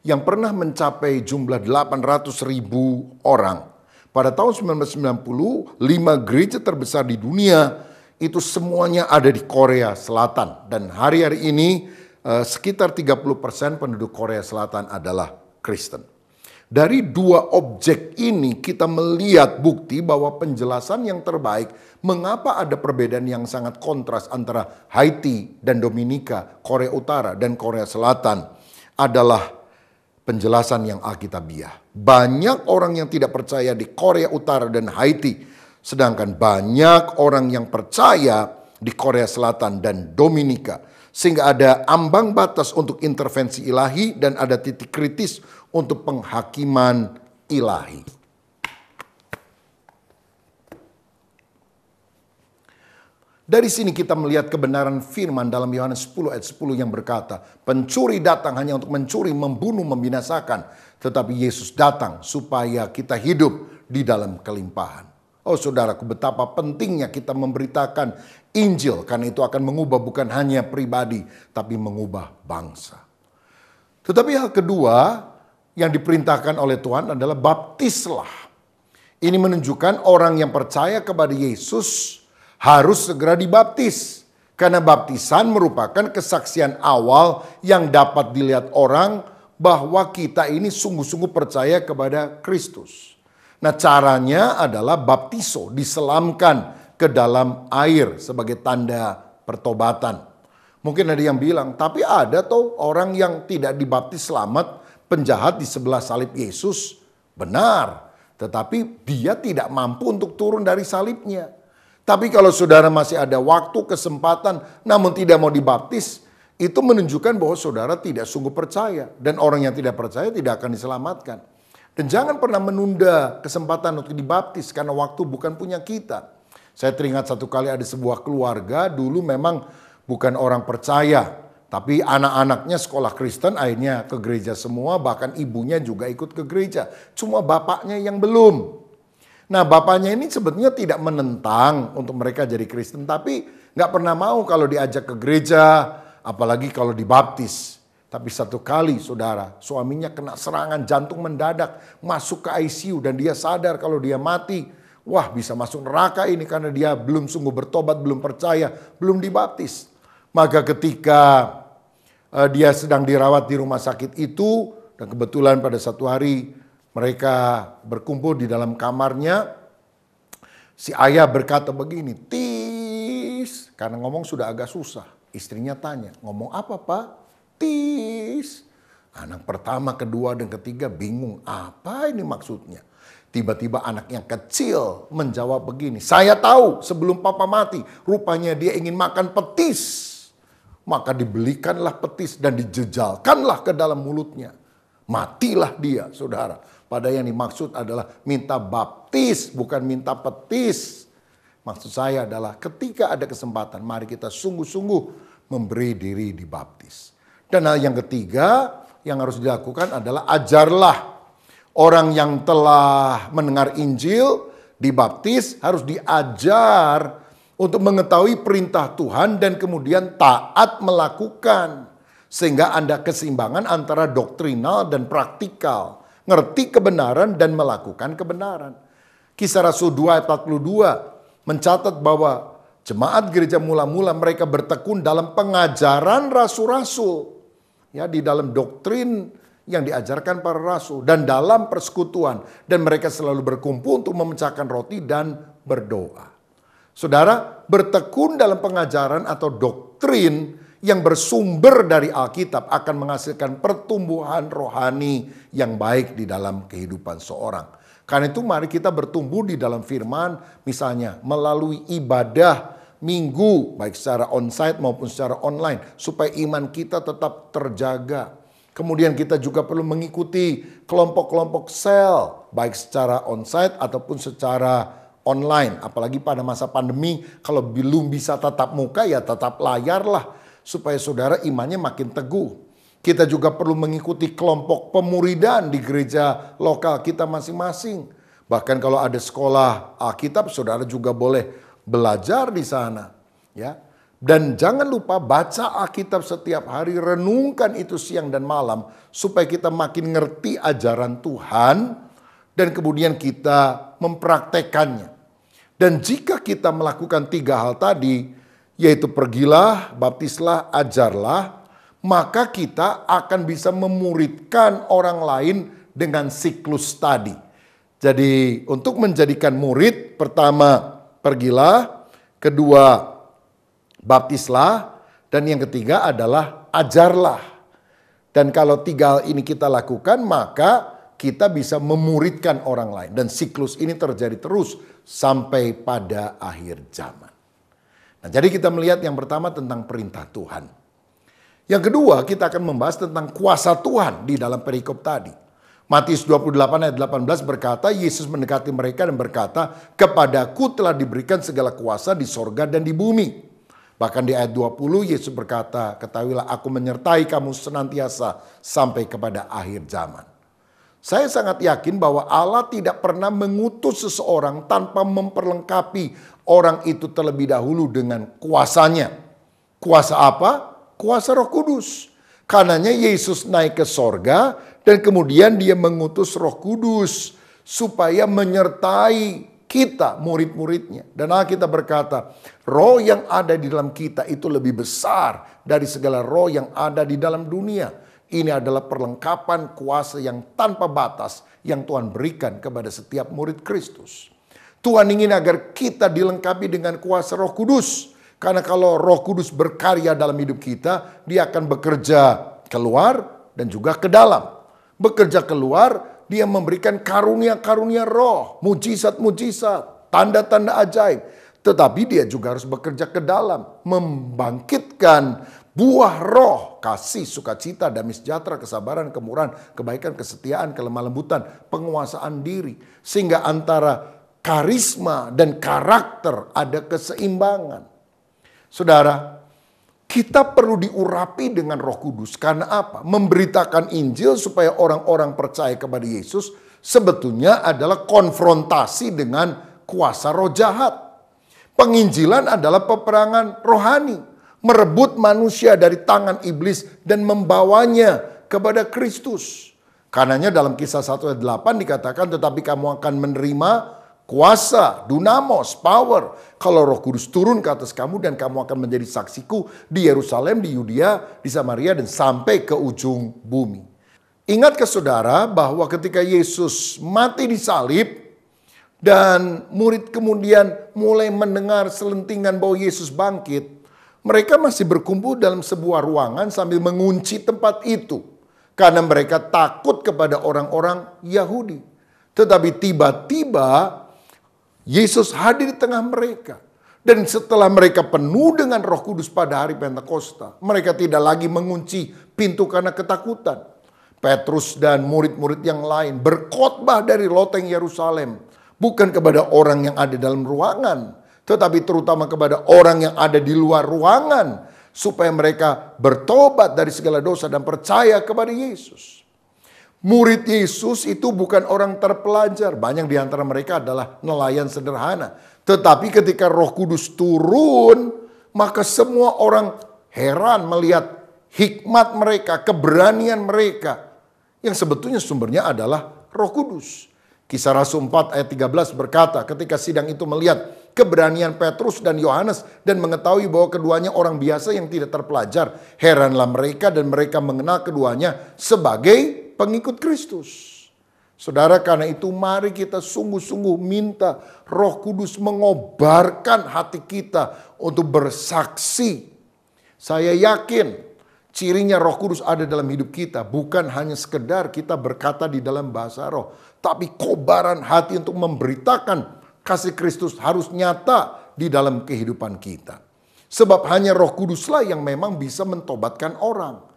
yang pernah mencapai jumlah 800.000 orang. Pada tahun 1990, 5 gereja terbesar di dunia itu semuanya ada di Korea Selatan. Dan hari-hari ini sekitar 30% penduduk Korea Selatan adalah Kristen. Dari 2 objek ini kita melihat bukti bahwa penjelasan yang terbaik mengapa ada perbedaan yang sangat kontras antara Haiti dan Dominika, Korea Utara dan Korea Selatan adalah penjelasan yang alkitabiah. Banyak orang yang tidak percaya di Korea Utara dan Haiti, sedangkan banyak orang yang percaya di Korea Selatan dan Dominika. Sehingga ada ambang batas untuk intervensi ilahi dan ada titik kritis untuk penghakiman ilahi. Dari sini kita melihat kebenaran firman dalam Yohanes 10 ayat 10 yang berkata, pencuri datang hanya untuk mencuri, membunuh, membinasakan. Tetapi Yesus datang supaya kita hidup di dalam kelimpahan. Oh saudaraku, betapa pentingnya kita memberitakan Injil. Karena itu akan mengubah bukan hanya pribadi, tapi mengubah bangsa. Tetapi hal kedua yang diperintahkan oleh Tuhan adalah baptislah. Ini menunjukkan orang yang percaya kepada Yesus harus segera dibaptis. Karena baptisan merupakan kesaksian awal yang dapat dilihat orang bahwa kita ini sungguh-sungguh percaya kepada Kristus. Nah caranya adalah baptiso, diselamkan ke dalam air sebagai tanda pertobatan. Mungkin ada yang bilang, tapi ada tuh orang yang tidak dibaptis selamat, penjahat di sebelah salib Yesus. Benar, tetapi dia tidak mampu untuk turun dari salibnya. Tapi kalau saudara masih ada waktu, kesempatan, namun tidak mau dibaptis, itu menunjukkan bahwa saudara tidak sungguh percaya. Dan orang yang tidak percaya tidak akan diselamatkan. Dan jangan pernah menunda kesempatan untuk dibaptis karena waktu bukan punya kita. Saya teringat satu kali ada sebuah keluarga, dulu memang bukan orang percaya. Tapi anak-anaknya sekolah Kristen akhirnya ke gereja semua, bahkan ibunya juga ikut ke gereja. Cuma bapaknya yang belum. Nah bapaknya ini sebetulnya tidak menentang untuk mereka jadi Kristen. Tapi gak pernah mau kalau diajak ke gereja, apalagi kalau dibaptis. Tapi satu kali saudara, suaminya kena serangan jantung mendadak, masuk ke ICU dan dia sadar kalau dia mati. Wah bisa masuk neraka ini karena dia belum sungguh bertobat, belum percaya, belum dibaptis. Maka ketika dia sedang dirawat di rumah sakit itu, dan kebetulan pada satu hari mereka berkumpul di dalam kamarnya, si ayah berkata begini, Tis, karena ngomong sudah agak susah. Istrinya tanya, ngomong apa Pak? Tis. Anak pertama, kedua, dan ketiga bingung, apa ini maksudnya? Tiba-tiba anak yang kecil menjawab begini, saya tahu sebelum papa mati, rupanya dia ingin makan petis. Maka dibelikanlah petis dan dijejalkanlah ke dalam mulutnya. Matilah dia, saudara. Padahal yang dimaksud adalah minta baptis, bukan minta petis. Maksud saya adalah ketika ada kesempatan, mari kita sungguh-sungguh memberi diri dibaptis. Dan hal yang ketiga yang harus dilakukan adalah ajarlah. Orang yang telah mendengar Injil, dibaptis, harus diajar untuk mengetahui perintah Tuhan dan kemudian taat melakukan. Sehingga ada keseimbangan antara doktrinal dan praktikal. Ngerti kebenaran dan melakukan kebenaran. Kisah Rasul 2 ayat 42 mencatat bahwa jemaat gereja mula-mula mereka bertekun dalam pengajaran rasul-rasul. Ya, di dalam doktrin yang diajarkan para rasul dan dalam persekutuan. Dan mereka selalu berkumpul untuk memecahkan roti dan berdoa. Saudara, bertekun dalam pengajaran atau doktrin yang bersumber dari Alkitab akan menghasilkan pertumbuhan rohani yang baik di dalam kehidupan seorang. Karena itu mari kita bertumbuh di dalam firman, misalnya melalui ibadah minggu, baik secara onsite maupun secara online, supaya iman kita tetap terjaga. Kemudian kita juga perlu mengikuti kelompok-kelompok sel, baik secara onsite ataupun secara online. Apalagi pada masa pandemi, kalau belum bisa tatap muka ya tatap layar lah. Supaya saudara imannya makin teguh. Kita juga perlu mengikuti kelompok pemuridan di gereja lokal kita masing-masing. Bahkan kalau ada sekolah Alkitab, saudara juga boleh belajar di sana. Ya. Dan jangan lupa baca Alkitab setiap hari, renungkan itu siang dan malam. Supaya kita makin ngerti ajaran Tuhan dan kemudian kita mempraktekannya. Dan jika kita melakukan 3 hal tadi, yaitu pergilah, baptislah, ajarlah, maka kita akan bisa memuridkan orang lain dengan siklus tadi. Jadi untuk menjadikan murid, pertama pergilah, kedua baptislah, dan yang ketiga adalah ajarlah. Dan kalau 3 hal ini kita lakukan, maka kita bisa memuridkan orang lain. Dan siklus ini terjadi terus sampai pada akhir zaman. Nah, jadi kita melihat yang pertama tentang perintah Tuhan. Yang kedua, kita akan membahas tentang kuasa Tuhan di dalam perikop tadi. Matius 28 ayat 18 berkata, Yesus mendekati mereka dan berkata, "Kepadaku telah diberikan segala kuasa di sorga dan di bumi." Bahkan di ayat 20 Yesus berkata, "Ketahuilah aku menyertai kamu senantiasa sampai kepada akhir zaman." Saya sangat yakin bahwa Allah tidak pernah mengutus seseorang tanpa memperlengkapi orang itu terlebih dahulu dengan kuasanya. Kuasa apa? Kuasa Roh Kudus. Karenanya Yesus naik ke sorga dan kemudian dia mengutus Roh Kudus supaya menyertai kita, murid-muridnya. Dan Alkitab berkata, roh yang ada di dalam kita itu lebih besar dari segala roh yang ada di dalam dunia. Ini adalah perlengkapan kuasa yang tanpa batas yang Tuhan berikan kepada setiap murid Kristus. Tuhan ingin agar kita dilengkapi dengan kuasa Roh Kudus. Karena kalau Roh Kudus berkarya dalam hidup kita, dia akan bekerja keluar dan juga ke dalam. Bekerja keluar, dia memberikan karunia-karunia roh, mujizat-mujizat, tanda-tanda ajaib. Tetapi dia juga harus bekerja ke dalam, membangkitkan buah roh, kasih, sukacita, damai sejahtera, kesabaran, kemurahan, kebaikan, kesetiaan, kelemah lembutan, penguasaan diri. Sehingga antara karisma dan karakter ada keseimbangan. Saudara, kita perlu diurapi dengan Roh Kudus. Karena apa? Memberitakan Injil supaya orang-orang percaya kepada Yesus sebetulnya adalah konfrontasi dengan kuasa roh jahat. Penginjilan adalah peperangan rohani. Merebut manusia dari tangan iblis dan membawanya kepada Kristus. Karenanya dalam Kisah 1 ayat 8 dikatakan, "Tetapi kamu akan menerima kuasa, dunamos, power. Kalau Roh Kudus turun ke atas kamu dan kamu akan menjadi saksiku di Yerusalem, di Yudea, di Samaria dan sampai ke ujung bumi." Ingat ke saudara bahwa ketika Yesus mati di salib dan murid kemudian mulai mendengar selentingan bahwa Yesus bangkit, mereka masih berkumpul dalam sebuah ruangan sambil mengunci tempat itu karena mereka takut kepada orang-orang Yahudi. Tetapi tiba-tiba Yesus hadir di tengah mereka. Dan setelah mereka penuh dengan Roh Kudus pada hari Pentakosta, mereka tidak lagi mengunci pintu karena ketakutan. Petrus dan murid-murid yang lain berkhotbah dari loteng Yerusalem, bukan kepada orang yang ada dalam ruangan, tetapi terutama kepada orang yang ada di luar ruangan, supaya mereka bertobat dari segala dosa dan percaya kepada Yesus. Murid Yesus itu bukan orang terpelajar. Banyak di antara mereka adalah nelayan sederhana. Tetapi ketika Roh Kudus turun, maka semua orang heran melihat hikmat mereka, keberanian mereka. Yang sebetulnya sumbernya adalah Roh Kudus. Kisah Rasul 4 ayat 13 berkata, ketika sidang itu melihat keberanian Petrus dan Yohanes dan mengetahui bahwa keduanya orang biasa yang tidak terpelajar, heranlah mereka dan mereka mengenal keduanya sebagai pengikut Kristus. Saudara, karena itu mari kita sungguh-sungguh minta Roh Kudus mengobarkan hati kita untuk bersaksi. Saya yakin cirinya Roh Kudus ada dalam hidup kita bukan hanya sekedar kita berkata di dalam bahasa roh, tapi kobaran hati untuk memberitakan kasih Kristus harus nyata di dalam kehidupan kita. Sebab hanya Roh Kuduslah yang memang bisa mentobatkan orang.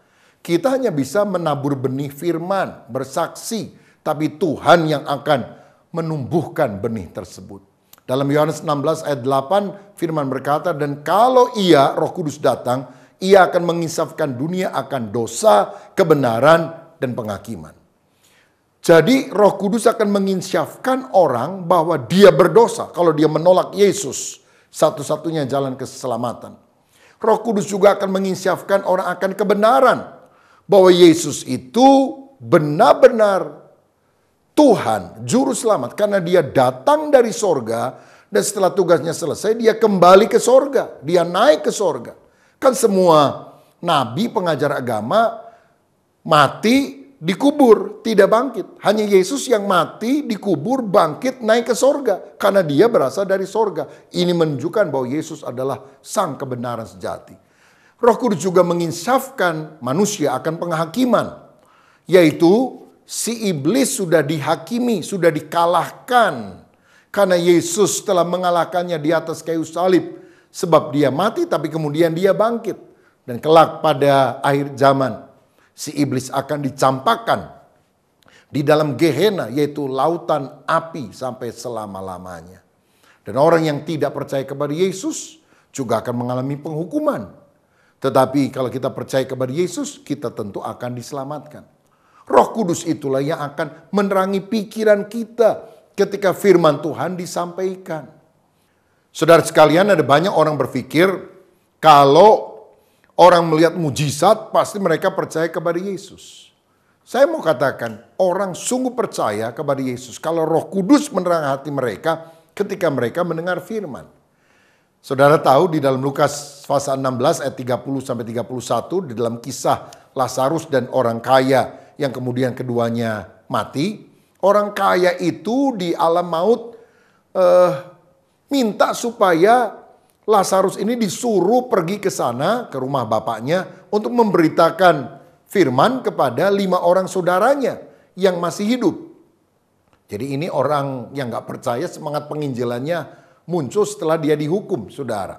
Kita hanya bisa menabur benih firman, bersaksi, tapi Tuhan yang akan menumbuhkan benih tersebut. Dalam Yohanes 16 ayat 8 firman berkata, dan kalau ia, Roh Kudus datang, ia akan menginsafkan dunia akan dosa, kebenaran, dan penghakiman. Jadi Roh Kudus akan menginsafkan orang bahwa dia berdosa kalau dia menolak Yesus, satu-satunya jalan keselamatan. Roh Kudus juga akan menginsafkan orang akan kebenaran, bahwa Yesus itu benar-benar Tuhan, Juru Selamat. Karena dia datang dari sorga dan setelah tugasnya selesai dia kembali ke sorga. Dia naik ke sorga. Kan semua nabi pengajar agama mati dikubur, tidak bangkit. Hanya Yesus yang mati dikubur, bangkit, naik ke sorga. Karena dia berasal dari sorga. Ini menunjukkan bahwa Yesus adalah sang kebenaran sejati. Roh Kudus juga menginsafkan manusia akan penghakiman, yaitu si iblis sudah dihakimi, sudah dikalahkan. Karena Yesus telah mengalahkannya di atas kayu salib. Sebab dia mati tapi kemudian dia bangkit. Dan kelak pada akhir zaman, si iblis akan dicampakkan di dalam Gehenna, yaitu lautan api sampai selama-lamanya. Dan orang yang tidak percaya kepada Yesus juga akan mengalami penghukuman. Tetapi kalau kita percaya kepada Yesus, kita tentu akan diselamatkan. Roh Kudus itulah yang akan menerangi pikiran kita ketika firman Tuhan disampaikan. Saudara sekalian, ada banyak orang berpikir kalau orang melihat mujizat pasti mereka percaya kepada Yesus. Saya mau katakan, orang sungguh percaya kepada Yesus kalau Roh Kudus menerangi hati mereka ketika mereka mendengar firman. Saudara tahu di dalam Lukas pasal 16 ayat 30 sampai 31, di dalam kisah Lazarus dan orang kaya yang kemudian keduanya mati. Orang kaya itu di alam maut minta supaya Lazarus ini disuruh pergi ke sana, ke rumah bapaknya, untuk memberitakan firman kepada 5 orang saudaranya yang masih hidup. Jadi ini orang yang gak percaya, semangat penginjilannya muncul setelah dia dihukum, saudara.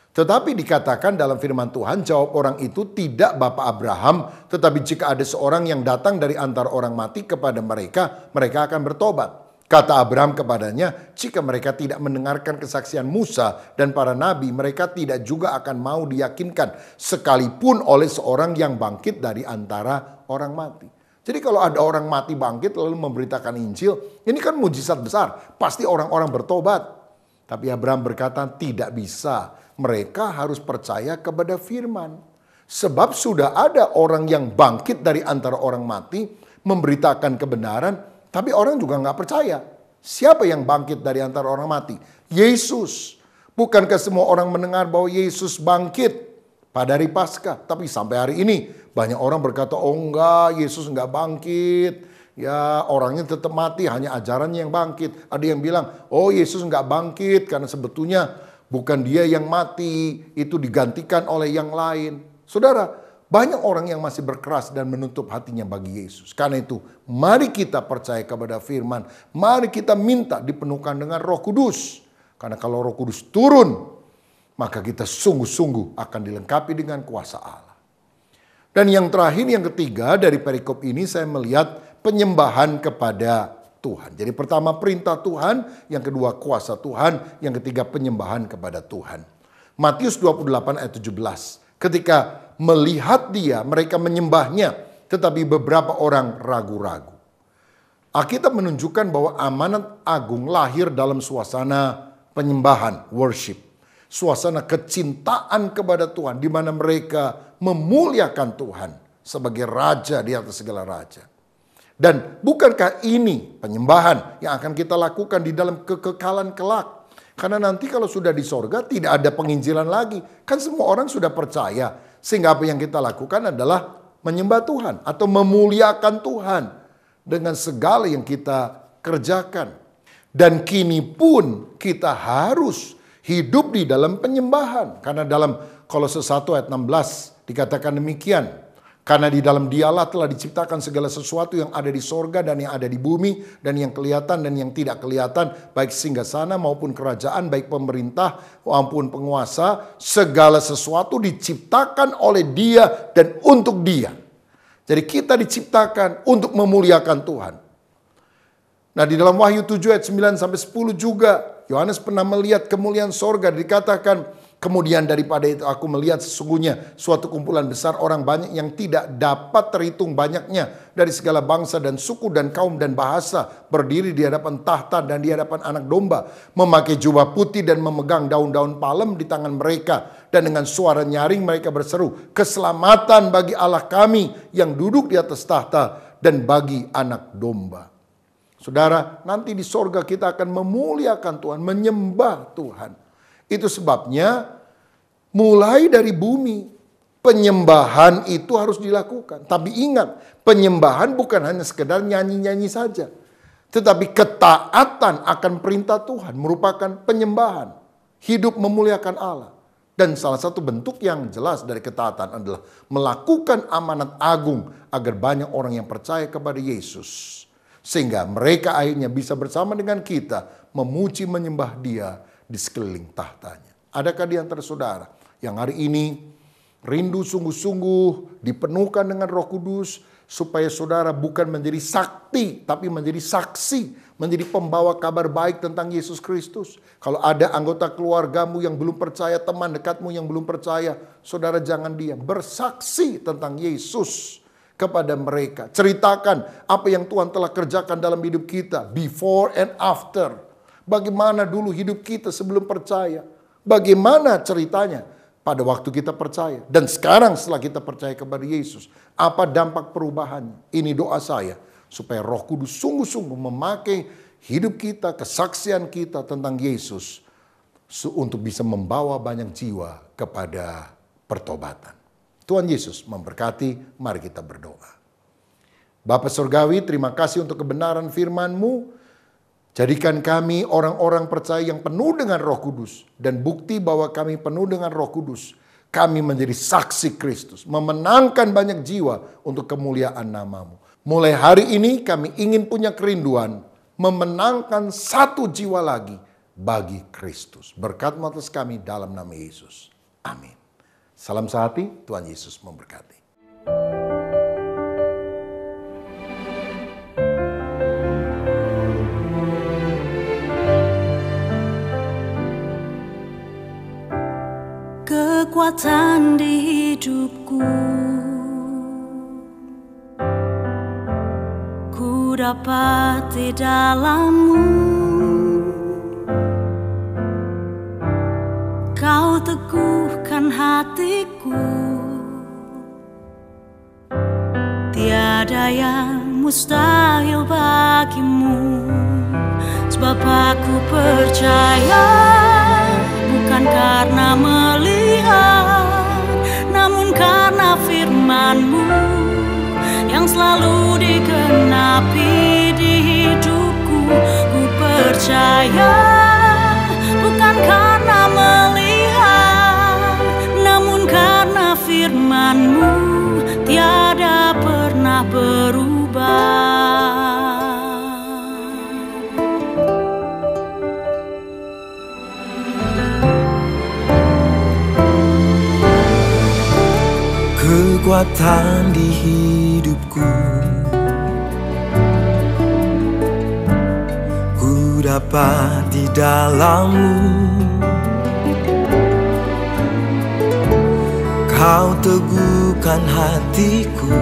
Tetapi dikatakan dalam firman Tuhan, jawab orang itu, tidak Bapak Abraham, tetapi jika ada seorang yang datang dari antara orang mati kepada mereka, mereka akan bertobat. Kata Abraham kepadanya, jika mereka tidak mendengarkan kesaksian Musa dan para nabi, mereka tidak juga akan mau diyakinkan sekalipun oleh seorang yang bangkit dari antara orang mati. Jadi kalau ada orang mati bangkit lalu memberitakan Injil, ini kan mujizat besar. Pasti orang-orang bertobat. Tapi Abraham berkata, tidak bisa. Mereka harus percaya kepada firman. Sebab sudah ada orang yang bangkit dari antara orang mati, memberitakan kebenaran, tapi orang juga nggak percaya. Siapa yang bangkit dari antara orang mati? Yesus. Bukankah semua orang mendengar bahwa Yesus bangkit pada hari Paskah? Tapi sampai hari ini banyak orang berkata, oh enggak, Yesus enggak bangkit. Ya orangnya tetap mati, hanya ajarannya yang bangkit. Ada yang bilang, oh Yesus enggak bangkit karena sebetulnya bukan dia yang mati, itu digantikan oleh yang lain. Saudara, banyak orang yang masih berkeras dan menutup hatinya bagi Yesus. Karena itu, mari kita percaya kepada firman. Mari kita minta dipenuhkan dengan Roh Kudus. Karena kalau Roh Kudus turun, maka kita sungguh-sungguh akan dilengkapi dengan kuasa Allah. Dan yang terakhir, yang ketiga dari perikop ini saya melihat penyembahan kepada Tuhan. Jadi pertama perintah Tuhan, yang kedua kuasa Tuhan, yang ketiga penyembahan kepada Tuhan. Matius 28 ayat 17. Ketika melihat dia, mereka menyembahnya, tetapi beberapa orang ragu-ragu. Alkitab menunjukkan bahwa amanat agung lahir dalam suasana penyembahan, worship. Suasana kecintaan kepada Tuhan, di mana mereka memuliakan Tuhan sebagai raja di atas segala raja. Dan bukankah ini penyembahan yang akan kita lakukan di dalam kekekalan kelak? Karena nanti kalau sudah di sorga tidak ada penginjilan lagi. Kan semua orang sudah percaya. Sehingga apa yang kita lakukan adalah menyembah Tuhan. Atau memuliakan Tuhan. Dengan segala yang kita kerjakan. Dan kini pun kita harus hidup di dalam penyembahan. Karena dalam Kolose 1 ayat 16 dikatakan demikian. Karena di dalam dialah telah diciptakan segala sesuatu yang ada di sorga dan yang ada di bumi, dan yang kelihatan dan yang tidak kelihatan, baik singgasana maupun kerajaan, baik pemerintah maupun penguasa, segala sesuatu diciptakan oleh Dia dan untuk Dia. Jadi kita diciptakan untuk memuliakan Tuhan. Nah di dalam Wahyu 7 ayat 9 sampai 10 juga, Yohanes pernah melihat kemuliaan sorga, dikatakan, kemudian daripada itu aku melihat sesungguhnya suatu kumpulan besar orang banyak yang tidak dapat terhitung banyaknya dari segala bangsa dan suku dan kaum dan bahasa, berdiri di hadapan tahta dan di hadapan anak domba, memakai jubah putih dan memegang daun-daun palem di tangan mereka, dan dengan suara nyaring mereka berseru, keselamatan bagi Allah kami yang duduk di atas tahta dan bagi anak domba. Saudara, nanti di sorga kita akan memuliakan Tuhan, menyembah Tuhan. Itu sebabnya mulai dari bumi penyembahan itu harus dilakukan. Tapi ingat, penyembahan bukan hanya sekedar nyanyi-nyanyi saja. Tetapi ketaatan akan perintah Tuhan merupakan penyembahan. Hidup memuliakan Allah. Dan salah satu bentuk yang jelas dari ketaatan adalah melakukan amanat agung agar banyak orang yang percaya kepada Yesus. Sehingga mereka akhirnya bisa bersama dengan kita memuji menyembah Dia di sekeliling tahtanya. Adakah di antara saudara yang hari ini rindu sungguh-sungguh dipenuhkan dengan Roh Kudus supaya saudara bukan menjadi sakti tapi menjadi saksi, menjadi pembawa kabar baik tentang Yesus Kristus? Kalau ada anggota keluargamu yang belum percaya, teman dekatmu yang belum percaya, saudara jangan diam, bersaksi tentang Yesus kepada mereka. Ceritakan apa yang Tuhan telah kerjakan dalam hidup kita, before and after. Bagaimana dulu hidup kita sebelum percaya, bagaimana ceritanya pada waktu kita percaya, dan sekarang setelah kita percaya kepada Yesus, apa dampak perubahannya. Ini doa saya, supaya Roh Kudus sungguh-sungguh memakai hidup kita, kesaksian kita tentang Yesus, untuk bisa membawa banyak jiwa kepada pertobatan. Tuhan Yesus memberkati, mari kita berdoa. Bapa Surgawi, terima kasih untuk kebenaran firman-Mu. Jadikan kami orang-orang percaya yang penuh dengan Roh Kudus. Dan bukti bahwa kami penuh dengan Roh Kudus, kami menjadi saksi Kristus, memenangkan banyak jiwa untuk kemuliaan nama-Mu. Mulai hari ini kami ingin punya kerinduan memenangkan satu jiwa lagi bagi Kristus. Berkat-Mu atas kami dalam nama Yesus. Amin. Salam sehati, Tuhan Yesus memberkati. Kekuatan di hidupku, ku dapat di dalam-Mu. Kau teguhkan hatiku, tiada yang mustahil bagi-Mu. Sebab aku percaya, bukan karena melihat, namun karena firman-Mu yang selalu digenapi di hidupku. Ku percaya, bukan karena melihat, namun karena firman-Mu tiada pernah berubah. Kekuatan di hidupku, ku dapat di dalam-Mu. Kau teguhkan hatiku,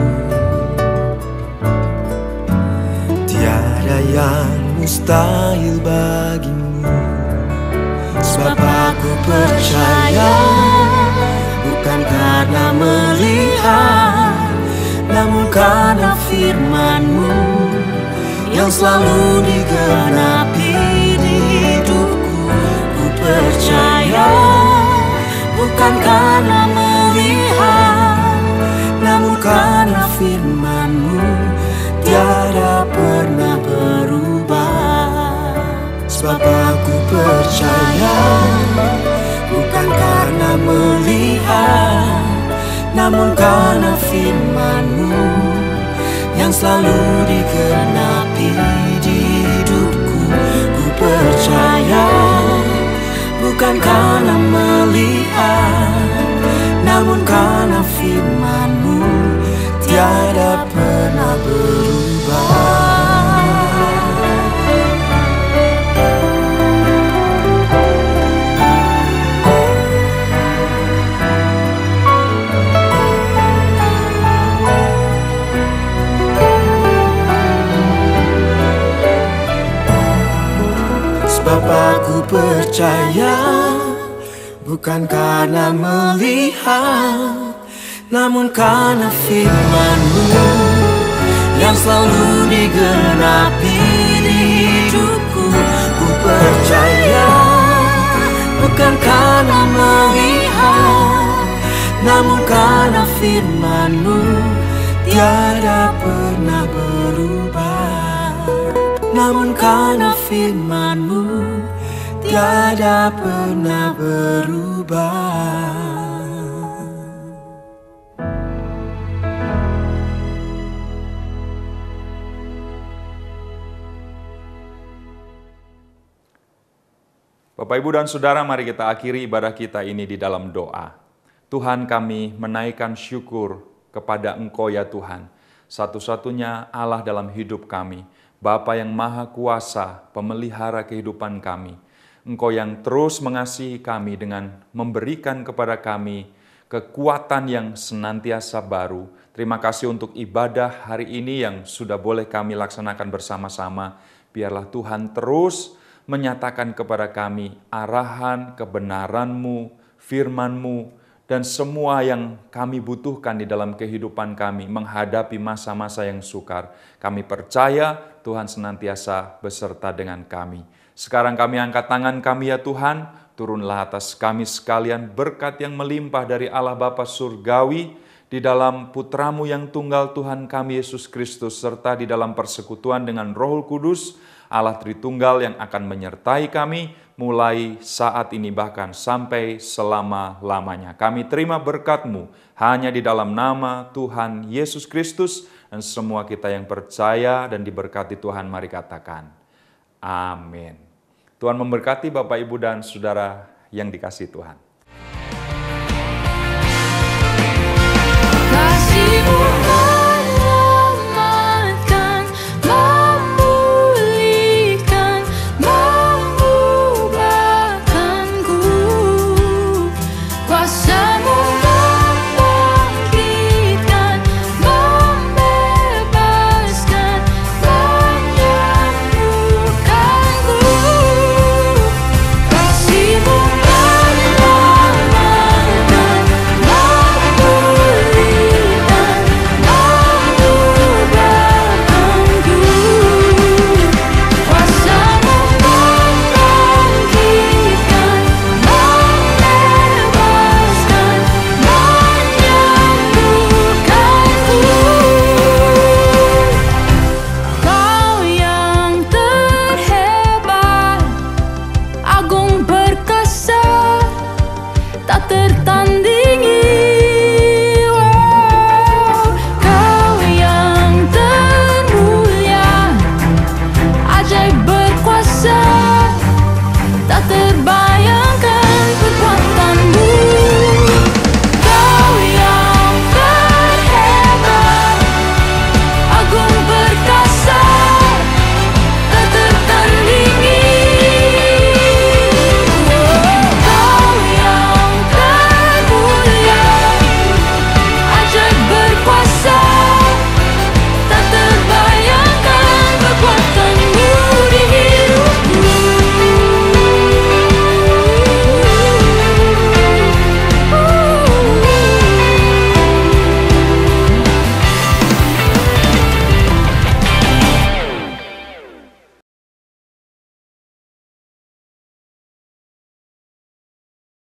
tiada yang mustahil bagi-Mu. Sebab aku percaya, bukan karena melihat, namun karena firman-Mu yang selalu digenapi di hidupku. Ku percaya, bukan karena melihat, namun karena firman-Mu tiada pernah berubah. Sebab aku percaya, bukan karena melihat, namun karena firman-Mu yang selalu digenapi di hidupku. Ku percaya, bukan karena melihat, namun karena firman-Mu tiada pernah berubah. Sebab aku percaya, bukan karena melihat, namun karena firman-Mu yang selalu digenapi di hidupku. Ku percaya, bukan karena melihat, namun karena firman-Mu tiada pernah berubah. Namun karena firman-Mu tiada pernah berubah. Bapak, Ibu, dan Saudara, mari kita akhiri ibadah kita ini di dalam doa. Tuhan, kami menaikkan syukur kepada Engkau ya Tuhan, satu-satunya Allah dalam hidup kami, Bapa yang Maha Kuasa, pemelihara kehidupan kami. Engkau yang terus mengasihi kami dengan memberikan kepada kami kekuatan yang senantiasa baru. Terima kasih untuk ibadah hari ini yang sudah boleh kami laksanakan bersama-sama. Biarlah Tuhan terus menyatakan kepada kami arahan, kebenaran-Mu, firman-Mu, dan semua yang kami butuhkan di dalam kehidupan kami menghadapi masa-masa yang sukar. Kami percaya Tuhan senantiasa beserta dengan kami. Sekarang kami angkat tangan kami ya Tuhan, turunlah atas kami sekalian berkat yang melimpah dari Allah Bapa Surgawi, di dalam Putra-Mu yang tunggal Tuhan kami Yesus Kristus, serta di dalam persekutuan dengan Roh Kudus, Allah Tritunggal yang akan menyertai kami mulai saat ini bahkan sampai selama-lamanya. Kami terima berkat-Mu hanya di dalam nama Tuhan Yesus Kristus, dan semua kita yang percaya dan diberkati Tuhan mari katakan amin. Tuhan memberkati Bapak, Ibu, dan Saudara yang dikasihi Tuhan.